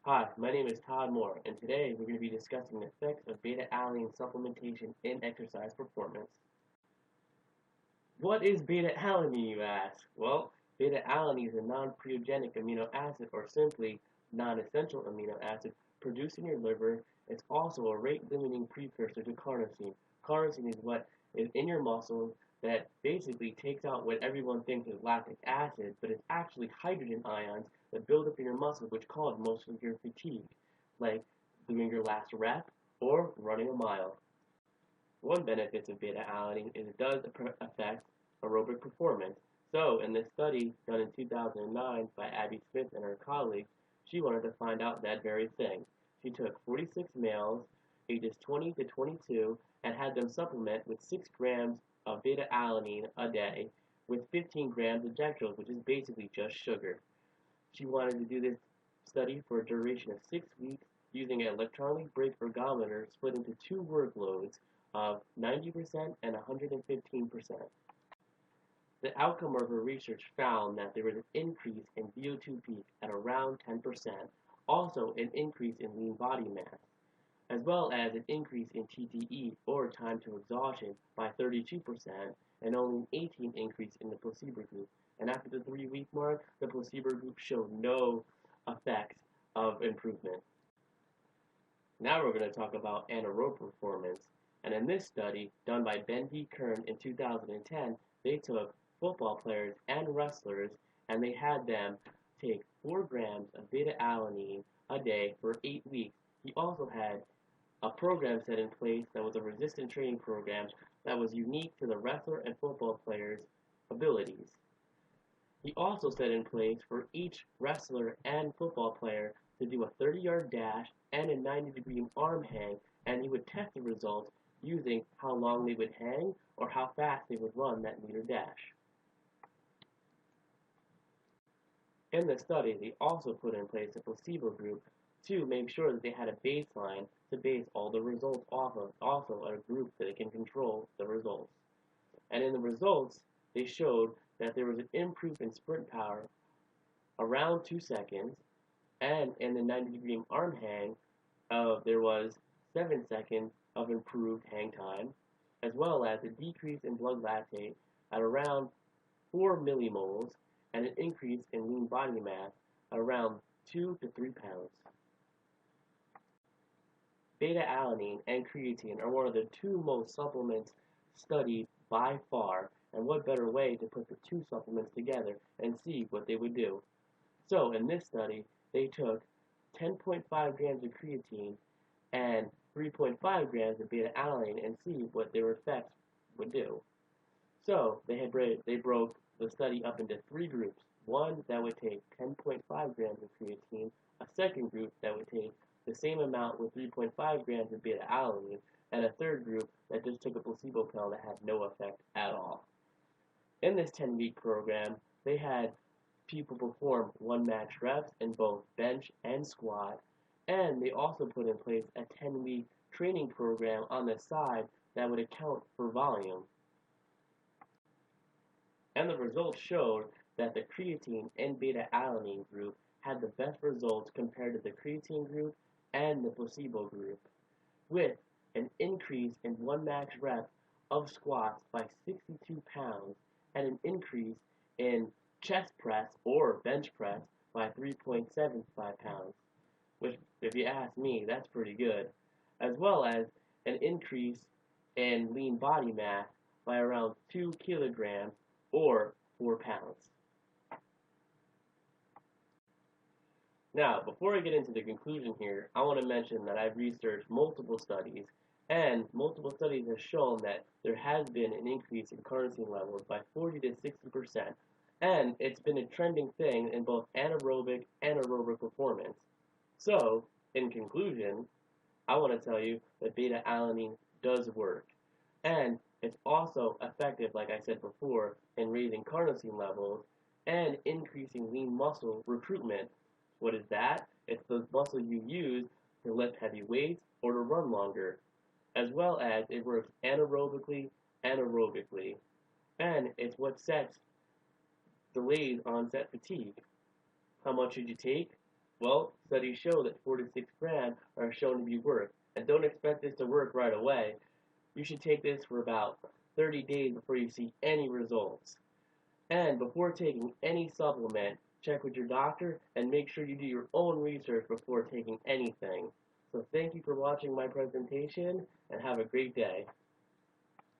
Hi, my name is Todd Moore, and today we're going to be discussing the effects of beta-alanine supplementation in exercise performance. What is beta-alanine, you ask? Well, beta-alanine is a non-preiogenic amino acid, or simply non-essential amino acid, produced in your liver. It's also a rate-limiting precursor to carnosine. Carnosine is what is in your muscles that basically takes out what everyone thinks is lactic acid, but it's actually hydrogen ions that build up in your muscles, which cause most of your fatigue, like doing your last rep or running a mile. One benefit of beta-alanine is it does affect aerobic performance. So, in this study done in 2009 by Abby Smith and her colleagues, she wanted to find out that very thing. She took 46 males, ages 20 to 22, and had them supplement with 6 grams of beta-alanine a day with 15 grams of dextrose, which is basically just sugar. She wanted to do this study for a duration of 6 weeks using an electronic brake ergometer split into two workloads of 90% and 115%. The outcome of her research found that there was an increase in VO2 peak at around 10%, also an increase in lean body mass, as well as an increase in TTE, or time to exhaustion, by 32%, and only an 18 increase in the placebo group. And after the 3-week mark, the placebo group showed no effects of improvement. Now we're going to talk about anaerobic performance. And in this study, done by Ben D. Kern in 2010, they took football players and wrestlers, and they had them take 4 grams of beta-alanine a day for 8 weeks. He also had a program set in place that was a resistance training program that was unique to the wrestler and football player's abilities. He also set in place for each wrestler and football player to do a 30-yard dash and a 90-degree arm hang, and he would test the results using how long they would hang or how fast they would run that meter dash. In the study, they also put in place a placebo group to make sure that they had a baseline to base all the results off of, also a group that can control the results. And in the results, they showed that there was an improvement in sprint power around 2 seconds, and in the 90-degree arm hang, there was 7 seconds of improved hang time, as well as a decrease in blood lactate at around 4 millimoles, and an increase in lean body mass at around 2 to 3 pounds. Beta-alanine and creatine are one of the two most supplements studied by far, and what better way to put the two supplements together and see what they would do. So in this study, they took 10.5 grams of creatine and 3.5 grams of beta-alanine and see what their effects would do. So they broke the study up into 3 groups. One that would take 10.5 grams of creatine, a second group that would take the same amount with 3.5 grams of beta-alanine, and a third group that just took a placebo pill that had no effect at all. In this 10-week program, they had people perform 1 max reps in both bench and squat, and they also put in place a 10-week training program on the side that would account for volume. And the results showed that the creatine and beta-alanine group had the best results compared to the creatine group and the placebo group, with an increase in 1 max rep of squats by 62 pounds and an increase in chest press or bench press by 3.75 pounds, which, if you ask me, that's pretty good, as well as an increase in lean body mass by around 2 kilograms or 4 pounds. Now, before I get into the conclusion here, I want to mention that I've researched multiple studies, and multiple studies have shown that there has been an increase in carnosine levels by 40 to 60%, and it's been a trending thing in both anaerobic and aerobic performance. So, in conclusion, I want to tell you that beta-alanine does work, and it's also effective, like I said before, in raising carnosine levels and increasing lean muscle recruitment. What is that? It's the muscle you use to lift heavy weights or to run longer, as well as it works anaerobically and aerobically, and it's what sets delays onset fatigue. How much should you take? Well, studies show that 4 to 6 grams are shown to be worth, and don't expect this to work right away. You should take this for about 30 days before you see any results. And before taking any supplement, check with your doctor and make sure you do your own research before taking anything. So thank you for watching my presentation and have a great day.